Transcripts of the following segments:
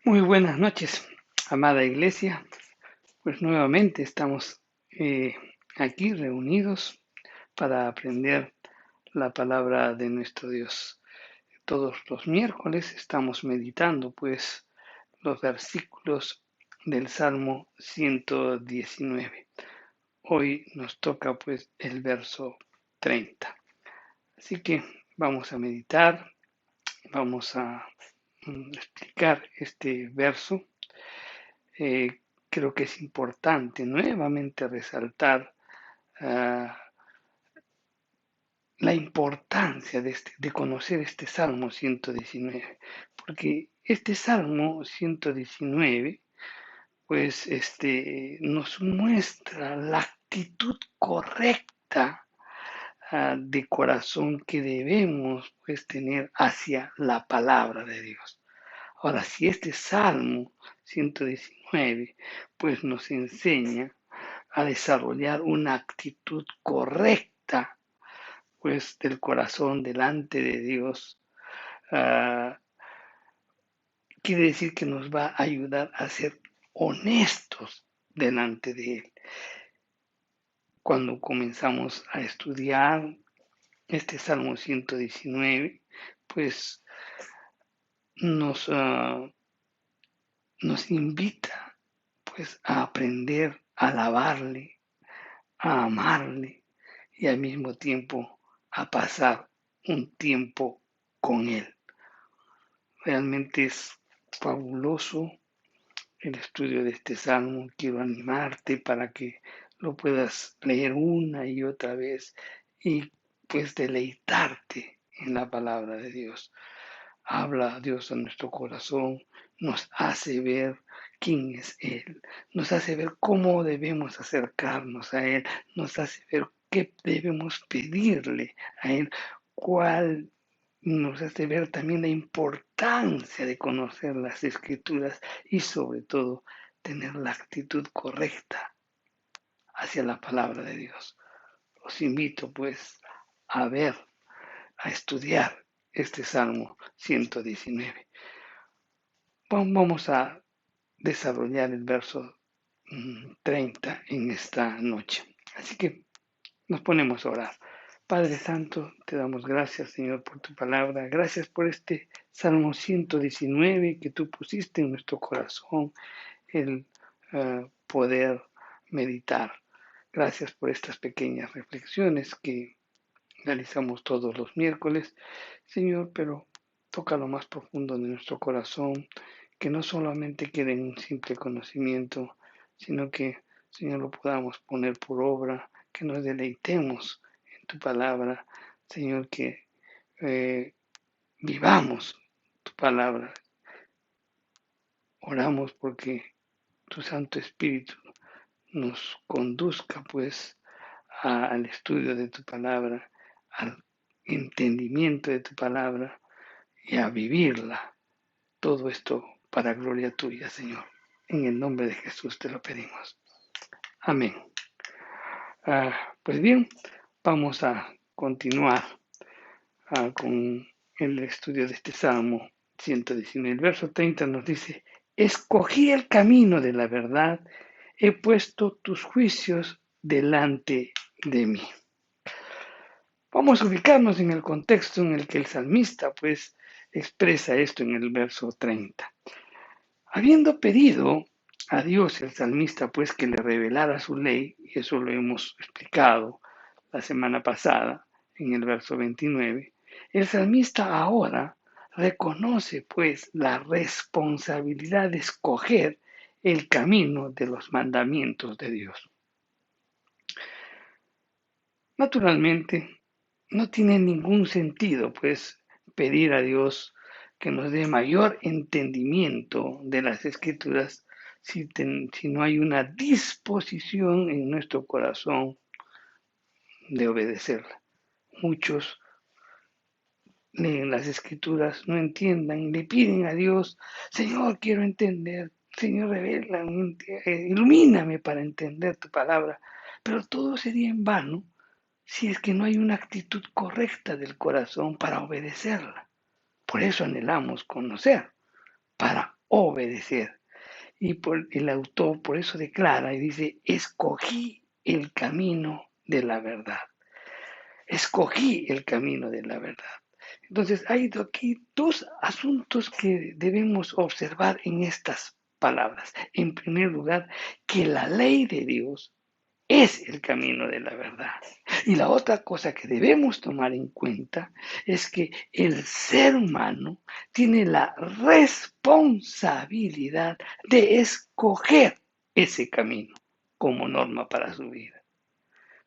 Muy buenas noches, amada iglesia. Pues nuevamente estamos aquí reunidos para aprender la palabra de nuestro Dios. Todos los miércoles estamos meditando pues los versículos del Salmo 119. Hoy nos toca pues el verso 30. Así que vamos a meditar, vamos a explicar este verso. Creo que es importante nuevamente resaltar ah, la importancia de conocer este Salmo 119, porque este Salmo 119 pues nos muestra la actitud correcta de corazón que debemos pues tener hacia la palabra de Dios. Ahora, si este Salmo 119 pues nos enseña a desarrollar una actitud correcta pues del corazón delante de Dios, ah, quiere decir que nos va a ayudar a ser honestos delante de Él. Cuando comenzamos a estudiar este Salmo 119, pues nos, nos invita pues a aprender a alabarle, a amarle y al mismo tiempo a pasar un tiempo con Él. Realmente es fabuloso el estudio de este salmo. Quiero animarte para que lo puedas leer una y otra vez y pues deleitarte en la palabra de Dios. Habla Dios a nuestro corazón, nos hace ver quién es Él, nos hace ver cómo debemos acercarnos a Él, nos hace ver qué debemos pedirle a Él, cuál nos hace ver también la importancia de conocer las Escrituras y sobre todo tener la actitud correcta hacia la palabra de Dios. Os invito pues a ver, a estudiar este Salmo 119. Vamos a desarrollar el verso 30 en esta noche. Así que nos ponemos a orar. Padre Santo, te damos gracias, Señor, por tu palabra. Gracias por este Salmo 119 que tú pusiste en nuestro corazón, el poder meditar. Gracias por estas pequeñas reflexiones que realizamos todos los miércoles, Señor, pero toca lo más profundo de nuestro corazón, que no solamente quede en un simple conocimiento, sino que, Señor, lo podamos poner por obra, que nos deleitemos en tu palabra, Señor, que eh, vivamos tu palabra. Oramos porque tu Santo Espíritu nos conduzca, pues, al estudio de tu palabra, al entendimiento de tu palabra y a vivirla. Todo esto para gloria tuya, Señor. En el nombre de Jesús te lo pedimos. Amén. Pues bien, vamos a continuar con el estudio de este Salmo 119. El verso 30 nos dice, escogí el camino de la verdad, he puesto tus juicios delante de mí. Vamos a ubicarnos en el contexto en el que el salmista pues expresa esto en el verso 30. Habiendo pedido a Dios el salmista pues que le revelara su ley, y eso lo hemos explicado la semana pasada en el verso 29, el salmista ahora reconoce pues la responsabilidad de escoger el camino de los mandamientos de Dios. Naturalmente, no tiene ningún sentido, pues, pedir a Dios que nos dé mayor entendimiento de las Escrituras si no hay una disposición en nuestro corazón de obedecerla. Muchos leen las Escrituras, no entiendan, le piden a Dios, Señor, quiero entender, Señor, revela, ilumíname para entender tu palabra, pero todo sería en vano si es que no hay una actitud correcta del corazón para obedecerla. Por eso anhelamos conocer, para obedecer. Y el autor por eso declara y dice, escogí el camino de la verdad. Escogí el camino de la verdad. Entonces, hay aquí dos asuntos que debemos observar en estas palabras. En primer lugar, que la ley de Dios es el camino de la verdad. Y la otra cosa que debemos tomar en cuenta es que el ser humano tiene la responsabilidad de escoger ese camino como norma para su vida.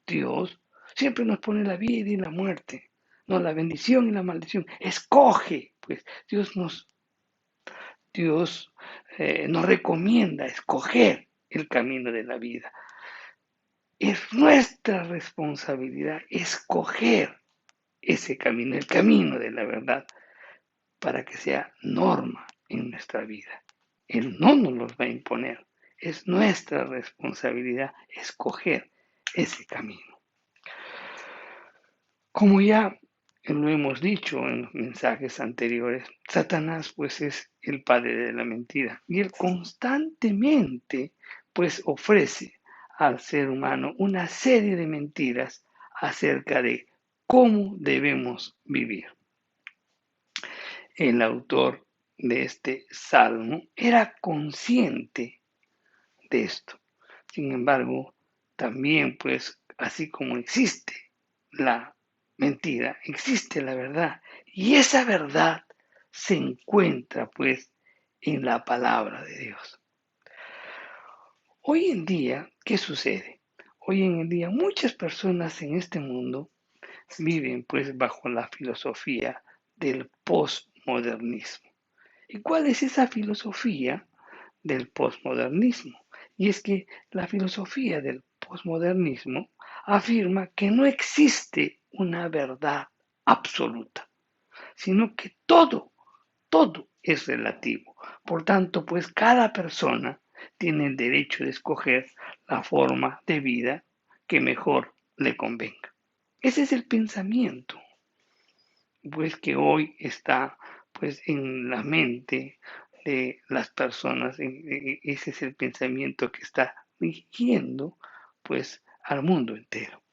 Dios siempre nos pone la vida y la muerte, no la bendición y la maldición. Escoge, pues Dios nos recomienda escoger el camino de la vida. Es nuestra responsabilidad escoger ese camino, el camino de la verdad, para que sea norma en nuestra vida. Él no nos los va a imponer. Es nuestra responsabilidad escoger ese camino. Como ya lo hemos dicho en los mensajes anteriores, Satanás pues es el padre de la mentira y él constantemente pues ofrece al ser humano una serie de mentiras acerca de cómo debemos vivir. El autor de este salmo era consciente de esto. Sin embargo, también pues así como existe la mentira, existe la verdad. Y esa verdad se encuentra pues en la palabra de Dios. Hoy en día, ¿qué sucede? Hoy en día muchas personas en este mundo viven pues bajo la filosofía del posmodernismo. ¿Y cuál es esa filosofía del posmodernismo? Y es que la filosofía del posmodernismo afirma que no existe una verdad absoluta, sino que todo es relativo. Por tanto, pues cada persona tiene el derecho de escoger la forma de vida que mejor le convenga. Ese es el pensamiento, pues que hoy está pues en la mente de las personas. Ese es el pensamiento que está rigiendo pues al mundo entero.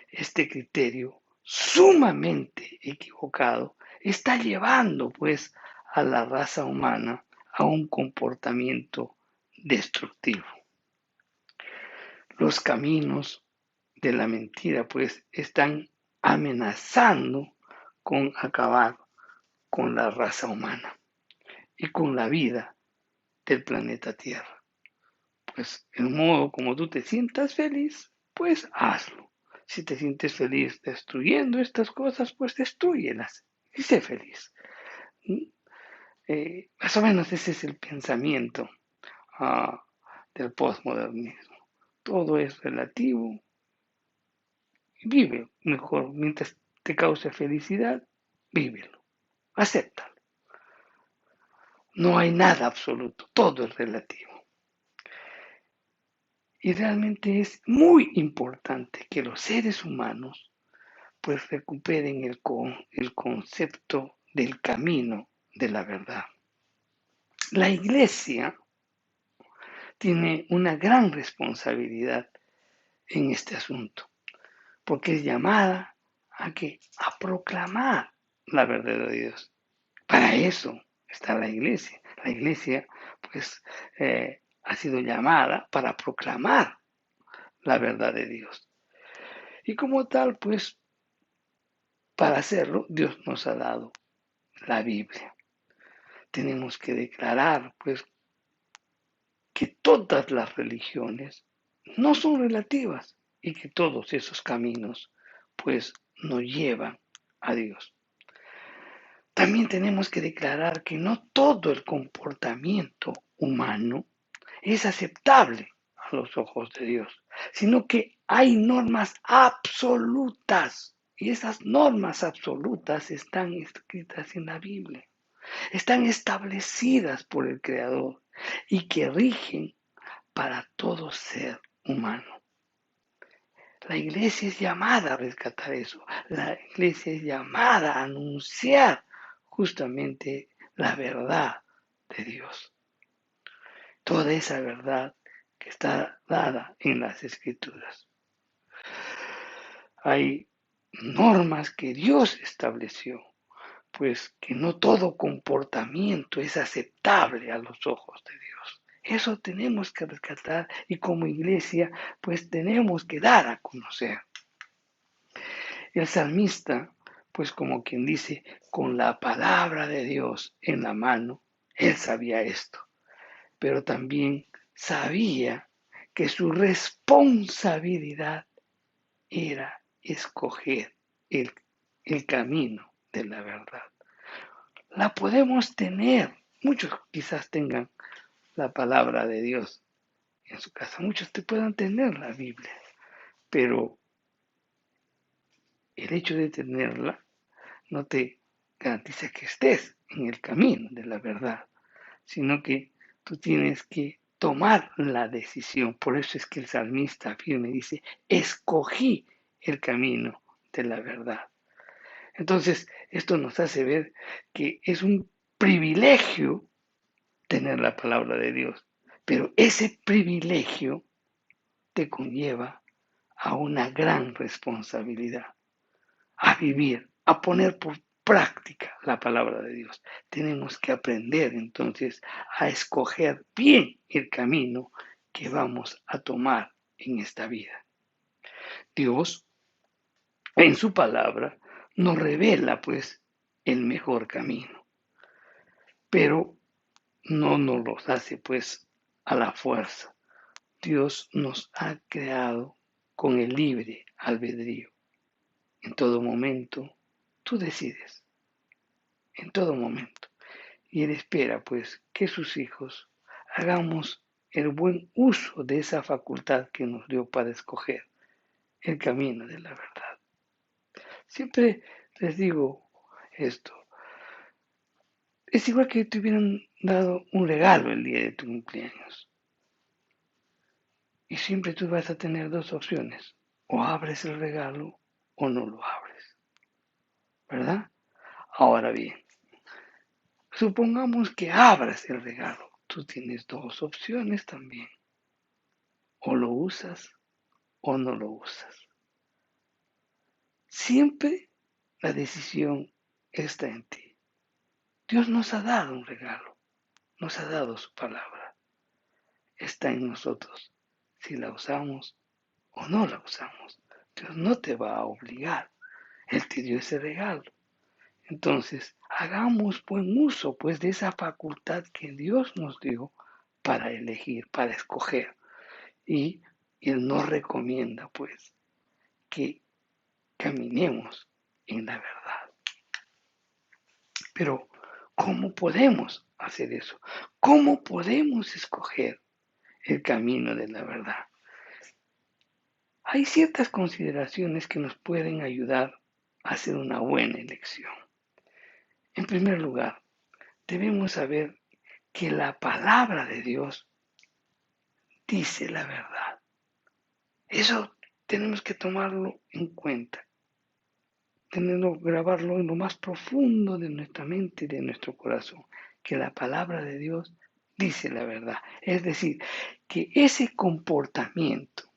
Este criterio sumamente equivocado está llevando pues a la raza humana a un comportamiento destructivo. Los caminos de la mentira pues están amenazando con acabar con la raza humana y con la vida del planeta Tierra. Pues el modo como tú te sientas feliz, pues hazlo. Si te sientes feliz destruyendo estas cosas, pues destruyelas y sé feliz. Más o menos ese es el pensamiento del postmodernismo. Todo es relativo. Vive mejor mientras te cause felicidad, vívelo, acéptalo. No hay nada absoluto, todo es relativo. Y realmente es muy importante que los seres humanos pues recuperen el concepto del camino de la verdad. La iglesia tiene una gran responsabilidad en este asunto, porque es llamada a proclamar la verdad de Dios. Para eso está la iglesia. La iglesia pues ha sido llamada para proclamar la verdad de Dios. Y como tal, pues, para hacerlo, Dios nos ha dado la Biblia. Tenemos que declarar, pues, que todas las religiones no son relativas y que todos esos caminos, pues, nos llevan a Dios. También tenemos que declarar que no todo el comportamiento humano es aceptable a los ojos de Dios, sino que hay normas absolutas y esas normas absolutas están escritas en la Biblia, están establecidas por el Creador y que rigen para todo ser humano. La iglesia es llamada a rescatar eso, la iglesia es llamada a anunciar justamente la verdad de Dios. toda esa verdad que está dada en las Escrituras. Hay normas que Dios estableció, pues que no todo comportamiento es aceptable a los ojos de Dios. Eso tenemos que rescatar y como iglesia pues tenemos que dar a conocer. El salmista, pues como quien dice, con la palabra de Dios en la mano, él sabía esto, pero también sabía que su responsabilidad era escoger el camino de la verdad. La podemos tener, muchos quizás tengan la palabra de Dios en su casa, muchos te puedan tener la Biblia, pero el hecho de tenerla no te garantiza que estés en el camino de la verdad, sino que tú tienes que tomar la decisión. Por eso es que el salmista afirma y dice, escogí el camino de la verdad. Entonces, esto nos hace ver que es un privilegio tener la palabra de Dios, pero ese privilegio te conlleva a una gran responsabilidad, a vivir, a poner por práctica la palabra de Dios. Tenemos que aprender entonces a escoger bien el camino que vamos a tomar en esta vida. Dios, en su palabra, nos revela pues el mejor camino, pero no nos los hace pues a la fuerza. Dios nos ha creado con el libre albedrío. En todo momento, tú decides, en todo momento. Y Él espera, pues, que sus hijos hagamos el buen uso de esa facultad que nos dio para escoger el camino de la verdad. Siempre les digo esto. Es igual que te hubieran dado un regalo el día de tu cumpleaños. Y siempre tú vas a tener dos opciones. O abres el regalo o no lo abres. ¿Verdad? Ahora bien, supongamos que abras el regalo. Tú tienes dos opciones también. O lo usas o no lo usas. Siempre la decisión está en ti. Dios nos ha dado un regalo. Nos ha dado su palabra. Está en nosotros si la usamos o no la usamos. Dios no te va a obligar. Él te dio ese regalo. Entonces, hagamos buen uso pues de esa facultad que Dios nos dio para elegir, para escoger. Y Él nos recomienda pues que caminemos en la verdad. Pero, ¿cómo podemos hacer eso? ¿Cómo podemos escoger el camino de la verdad? Hay ciertas consideraciones que nos pueden ayudar a hacer una buena elección. En primer lugar, debemos saber que la palabra de Dios dice la verdad. Eso tenemos que tomarlo en cuenta, tenerlo, grabarlo en lo más profundo de nuestra mente y de nuestro corazón, que la palabra de Dios dice la verdad. Es decir, que ese comportamiento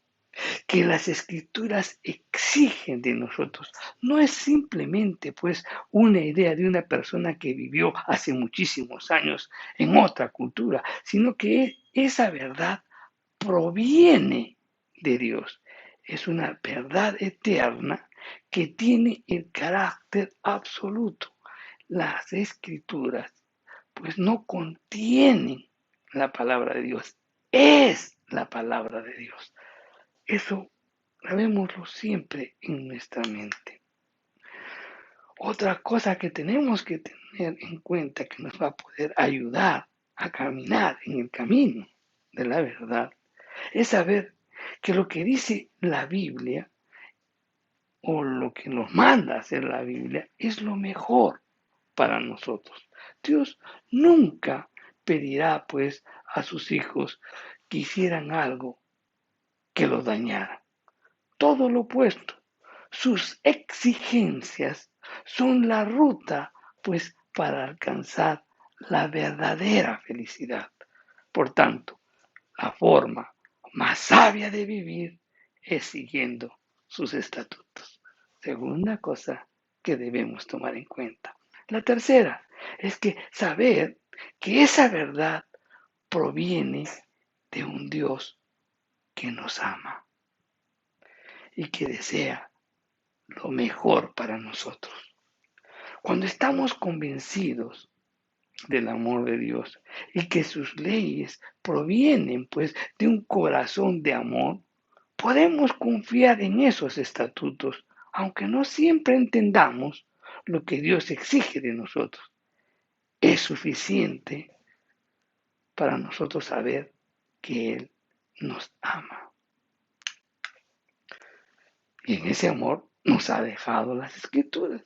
que las escrituras exigen de nosotros no es simplemente pues una idea de una persona que vivió hace muchísimos años en otra cultura, sino que esa verdad proviene de Dios. Es una verdad eterna que tiene el carácter absoluto. Las escrituras pues no contienen la palabra de Dios, es la palabra de Dios. Eso grabémoslo siempre en nuestra mente. Otra cosa que tenemos que tener en cuenta que nos va a poder ayudar a caminar en el camino de la verdad es saber que lo que dice la Biblia o lo que nos manda hacer la Biblia es lo mejor para nosotros. Dios nunca pedirá pues a sus hijos que hicieran algo que los dañara. Todo lo opuesto. Sus exigencias son la ruta pues para alcanzar la verdadera felicidad. Por tanto, la forma más sabia de vivir es siguiendo sus estatutos. Segunda cosa que debemos tomar en cuenta. La tercera es que saber que esa verdad proviene de un Dios que nos ama y que desea lo mejor para nosotros. Cuando estamos convencidos del amor de Dios y que sus leyes provienen pues de un corazón de amor, podemos confiar en esos estatutos, aunque no siempre entendamos lo que Dios exige de nosotros. Es suficiente para nosotros saber que Él nos ama. Y en ese amor nos ha dejado las escrituras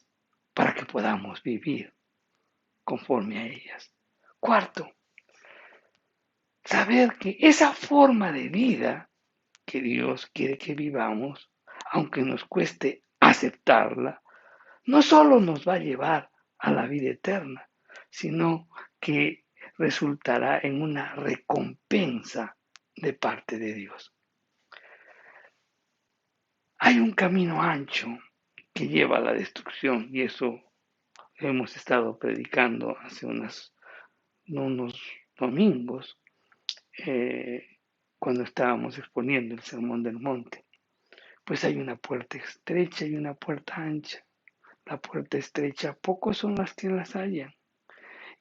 para que podamos vivir conforme a ellas. Cuarto, saber que esa forma de vida que Dios quiere que vivamos, aunque nos cueste aceptarla, no solo nos va a llevar a la vida eterna, sino que resultará en una recompensa de parte de Dios. Hay un camino ancho que lleva a la destrucción y eso hemos estado predicando hace unos domingos cuando estábamos exponiendo el Sermón del Monte. Pues hay una puerta estrecha y una puerta ancha. La puerta estrecha, pocos son las que las hallan.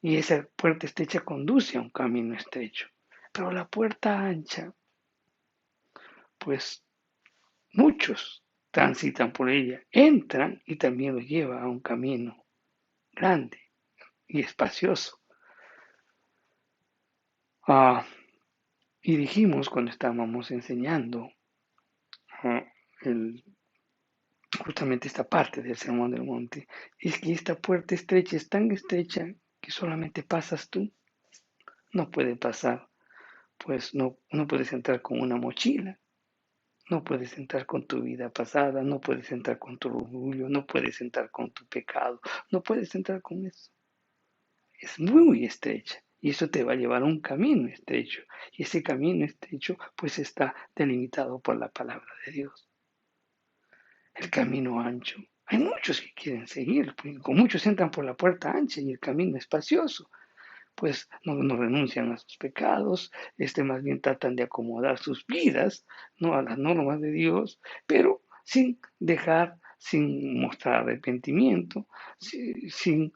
Y esa puerta estrecha conduce a un camino estrecho. Pero la puerta ancha, pues muchos transitan por ella, entran y también los lleva a un camino grande y espacioso. Y dijimos cuando estábamos enseñando justamente esta parte del Sermón del Monte, es que esta puerta estrecha es tan estrecha que solamente pasas tú. No puede pasar, pues no puedes entrar con una mochila, no puedes entrar con tu vida pasada, no puedes entrar con tu orgullo, no puedes entrar con tu pecado, no puedes entrar con eso. Es muy estrecha y eso te va a llevar a un camino estrecho y ese camino estrecho pues está delimitado por la palabra de Dios. El camino ancho. Hay muchos que quieren seguir, con muchos entran por la puerta ancha y el camino espacioso, pues no renuncian a sus pecados, más bien tratan de acomodar sus vidas, ¿no?, a las normas de Dios, pero sin sin mostrar arrepentimiento, sin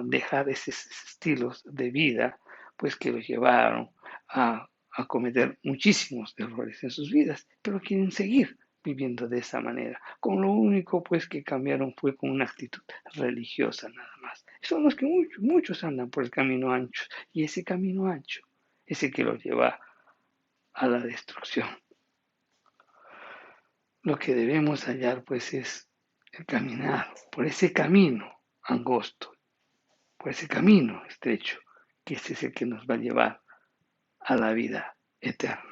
dejar esos estilos de vida, pues que los llevaron a cometer muchísimos errores en sus vidas, pero quieren seguir viviendo de esa manera. Con lo único pues que cambiaron fue con una actitud religiosa nada más. Son los que muchos andan por el camino ancho y ese camino ancho es el que los lleva a la destrucción. Lo que debemos hallar pues es el caminar por ese camino angosto, por ese camino estrecho, que ese es el que nos va a llevar a la vida eterna.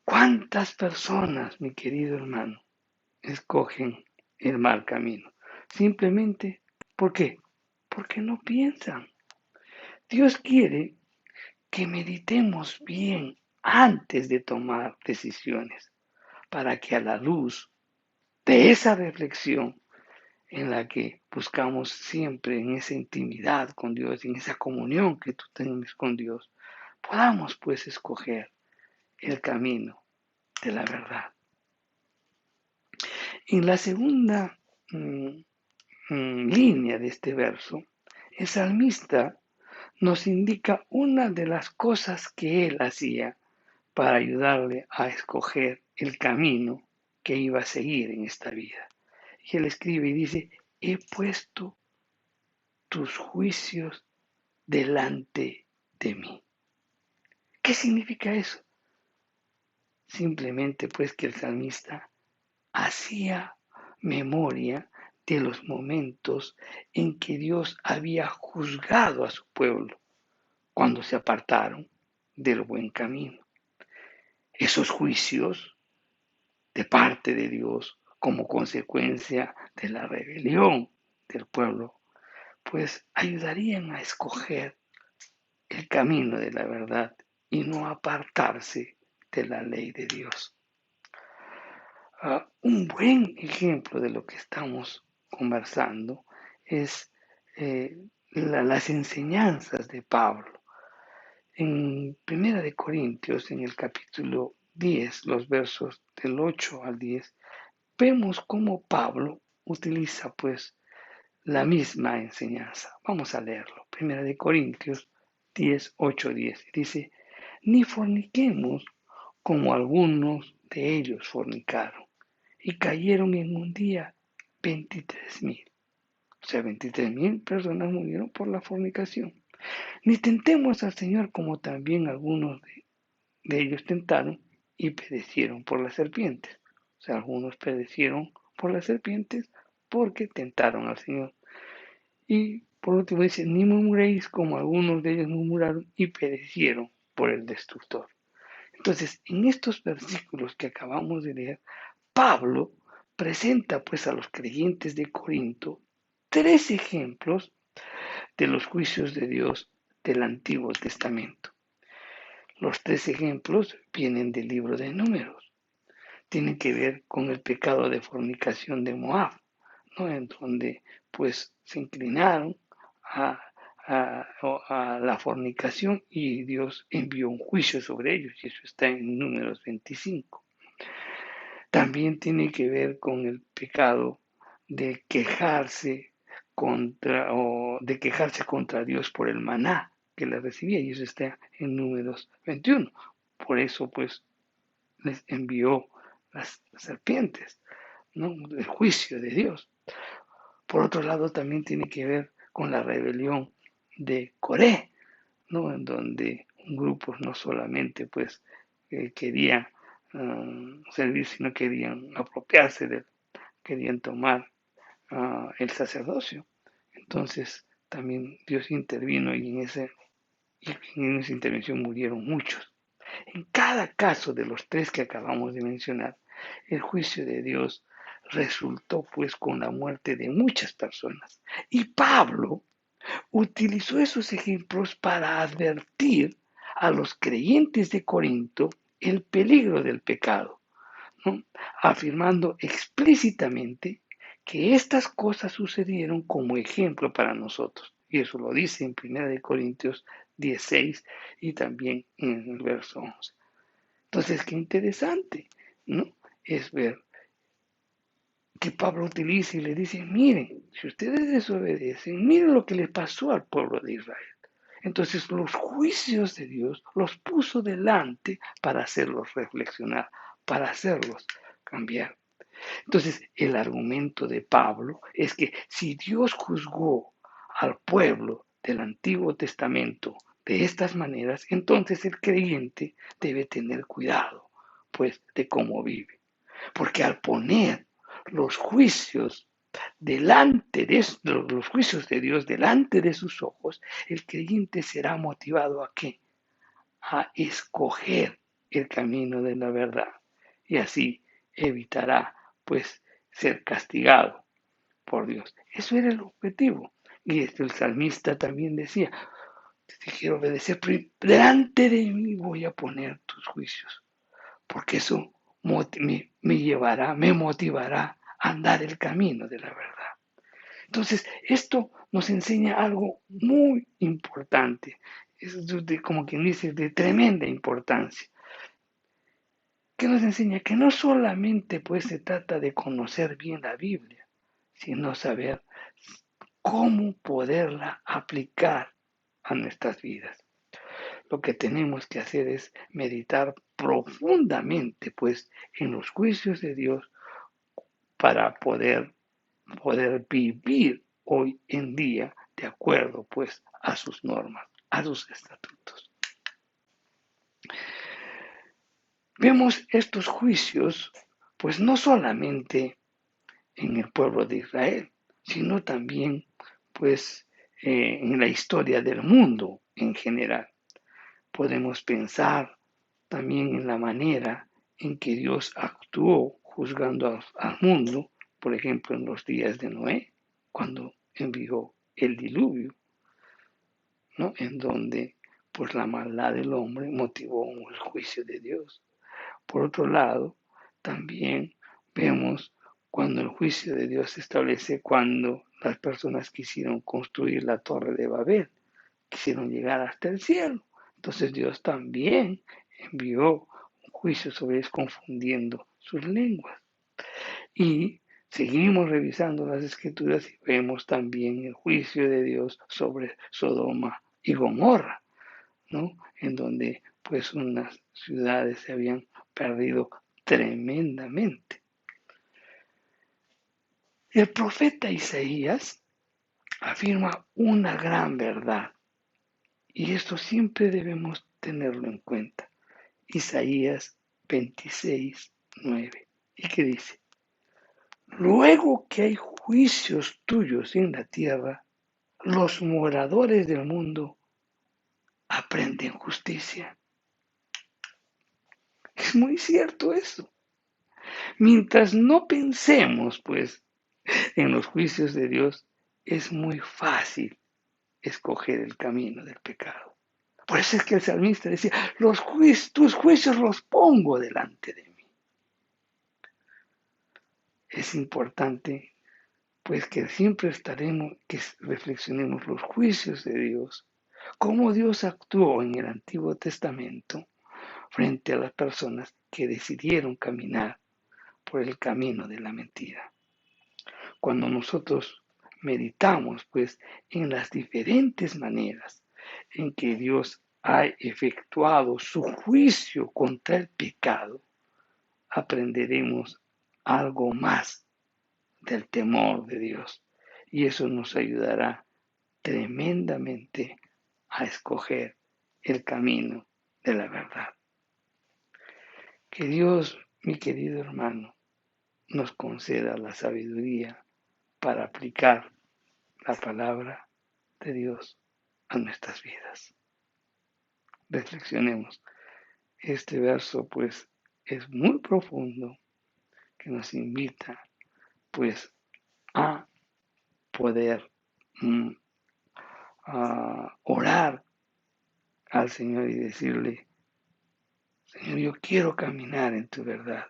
¿Cuántas personas, mi querido hermano, escogen el mal camino? Simplemente, ¿por qué? Porque no piensan. Dios quiere que meditemos bien antes de tomar decisiones, para que a la luz de esa reflexión en la que buscamos siempre en esa intimidad con Dios, en esa comunión que tú tienes con Dios, podamos pues escoger el camino de la verdad. En la segunda línea de este verso, el salmista nos indica una de las cosas que él hacía para ayudarle a escoger el camino que iba a seguir en esta vida. Y él escribe y dice, he puesto tus juicios delante de mí. ¿Qué significa eso? Simplemente pues que el salmista hacía memoria de los momentos en que Dios había juzgado a su pueblo cuando se apartaron del buen camino. Esos juicios de parte de Dios como consecuencia de la rebelión del pueblo, pues ayudarían a escoger el camino de la verdad y no apartarse de la ley de Dios. Un buen ejemplo de lo que estamos conversando es las enseñanzas de Pablo. En Primera de Corintios, en el capítulo 10, los versos del 8 al 10, vemos cómo Pablo utiliza pues la misma enseñanza. Vamos a leerlo. Primera de Corintios 10, 8, 10. Dice, ni forniquemos como algunos de ellos fornicaron y cayeron en un día 23,000. O sea, 23,000 personas murieron por la fornicación. Ni tentemos al Señor como también algunos de ellos tentaron y perecieron por las serpientes. O sea, algunos perecieron por las serpientes porque tentaron al Señor. Y por último dice, ni murmuréis como algunos de ellos murmuraron y perecieron por el destructor. Entonces, en estos versículos que acabamos de leer, Pablo presenta pues a los creyentes de Corinto 3 ejemplos de los juicios de Dios del Antiguo Testamento. Los 3 ejemplos vienen del libro de Números. Tienen que ver con el pecado de fornicación de Moab, ¿no? En donde pues se inclinaron a, a la fornicación y Dios envió un juicio sobre ellos, y eso está en Números 25. También tiene que ver con el pecado de quejarse contra Dios por el maná que le recibía, y eso está en Números 21. Por eso pues les envió las serpientes, ¿no? El juicio de Dios. Por otro lado, también tiene que ver con la rebelión de Coré, ¿no? En donde un grupo no solamente pues quería servir, sino querían apropiarse querían tomar el sacerdocio. Entonces también Dios intervino y en esa intervención murieron muchos. En cada caso de los 3 que acabamos de mencionar, el juicio de Dios resultó pues con la muerte de muchas personas. Y Pablo utilizó esos ejemplos para advertir a los creyentes de Corinto el peligro del pecado, ¿no? Afirmando explícitamente que estas cosas sucedieron como ejemplo para nosotros. Y eso lo dice en 1 Corintios 16 y también en el verso 11. Entonces, qué interesante, ¿no? Es ver que Pablo utiliza y le dice, miren, si ustedes desobedecen, miren lo que le pasó al pueblo de Israel. Entonces los juicios de Dios los puso delante para hacerlos reflexionar, para hacerlos cambiar. Entonces el argumento de Pablo es que si Dios juzgó al pueblo del Antiguo Testamento de estas maneras, entonces el creyente debe tener cuidado, pues, de cómo vive. Porque al poner los juicios los juicios de Dios delante de sus ojos, el creyente será motivado ¿a qué? A escoger el camino de la verdad y así evitará pues ser castigado por Dios. Eso era el objetivo. Y el salmista también decía, si quiero obedecer, delante de mí voy a poner tus juicios, porque eso me motivará a andar el camino de la verdad. Entonces, esto nos enseña algo muy importante, es como quien dice, de tremenda importancia, que nos enseña que no solamente pues se trata de conocer bien la Biblia, sino saber cómo poderla aplicar a nuestras vidas. Lo que tenemos que hacer es meditar profundamente pues en los juicios de Dios para poder vivir hoy en día de acuerdo pues a sus normas, a sus estatutos. Vemos estos juicios pues no solamente en el pueblo de Israel, sino también pues en la historia del mundo en general. Podemos pensar también en la manera en que Dios actuó juzgando al mundo, por ejemplo en los días de Noé, cuando envió el diluvio, ¿no? En donde pues la maldad del hombre motivó el juicio de Dios. Por otro lado, también vemos cuando el juicio de Dios se establece cuando las personas quisieron construir la torre de Babel, quisieron llegar hasta el cielo. Entonces Dios también envió un juicio sobre ellos confundiendo sus lenguas. Y seguimos revisando las escrituras y vemos también el juicio de Dios sobre Sodoma y Gomorra, ¿no? En donde pues unas ciudades se habían perdido tremendamente. El profeta Isaías afirma una gran verdad y esto siempre debemos tenerlo en cuenta. Isaías 26:9. ¿Y qué dice? Luego que hay juicios tuyos en la tierra, los moradores del mundo aprenden justicia. Es muy cierto eso. Mientras no pensemos, pues, en los juicios de Dios, es muy fácil escoger el camino del pecado. Por eso es que el salmista decía, tus juicios los pongo delante de mí. Es importante, pues, que siempre que reflexionemos los juicios de Dios, cómo Dios actuó en el Antiguo Testamento frente a las personas que decidieron caminar por el camino de la mentira. Cuando nosotros meditamos pues en las diferentes maneras en que Dios ha efectuado su juicio contra el pecado, aprenderemos algo más del temor de Dios y eso nos ayudará tremendamente a escoger el camino de la verdad. Que Dios, mi querido hermano, nos conceda la sabiduría para aplicar la palabra de Dios a nuestras vidas. Reflexionemos. Este verso pues es muy profundo que nos invita pues a poder a orar al Señor y decirle, Señor, yo quiero caminar en tu verdad.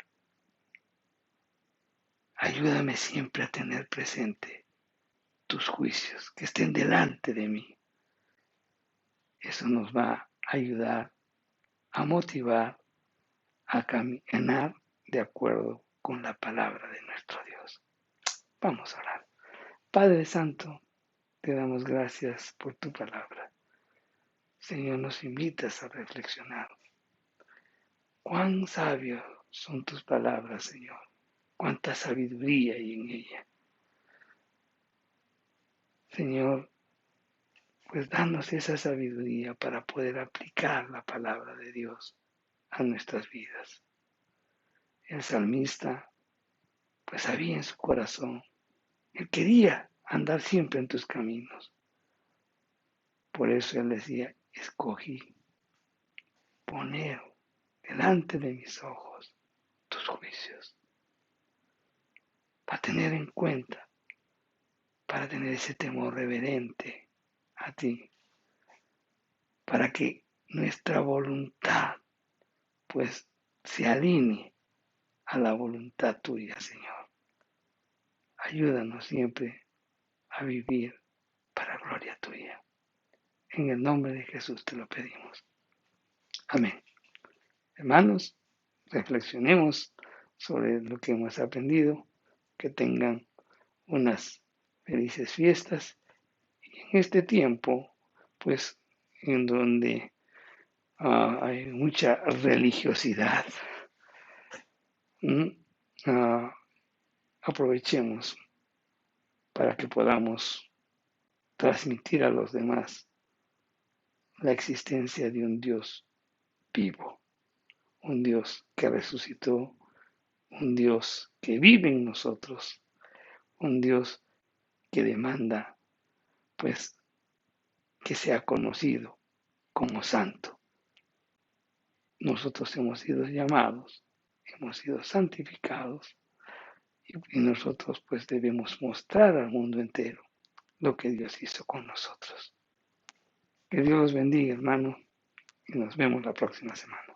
Ayúdame siempre a tener presente tus juicios, que estén delante de mí. Eso nos va a ayudar a motivar a caminar de acuerdo con la palabra de nuestro Dios. Vamos a orar. Padre Santo, te damos gracias por tu palabra. Señor, nos invitas a reflexionar. Cuán sabios son tus palabras, Señor. Cuánta sabiduría hay en ella. Señor, pues danos esa sabiduría para poder aplicar la palabra de Dios a nuestras vidas. El salmista, pues sabía en su corazón, él quería andar siempre en tus caminos. Por eso él decía, escogí poner delante de mis ojos tus juicios, para tener en cuenta, para tener ese temor reverente a ti, para que nuestra voluntad pues se alinee a la voluntad tuya, Señor. Ayúdanos siempre a vivir para gloria tuya. En el nombre de Jesús te lo pedimos. Amén. Hermanos, reflexionemos sobre lo que hemos aprendido, que tengan unas felices fiestas y en este tiempo, pues en donde hay mucha religiosidad, aprovechemos para que podamos transmitir a los demás la existencia de un Dios vivo, un Dios que resucitó, un Dios que vive en nosotros, un Dios que demanda, pues, que sea conocido como santo. Nosotros hemos sido llamados, hemos sido santificados y nosotros pues debemos mostrar al mundo entero lo que Dios hizo con nosotros. Que Dios los bendiga, hermano. y nos vemos la próxima semana.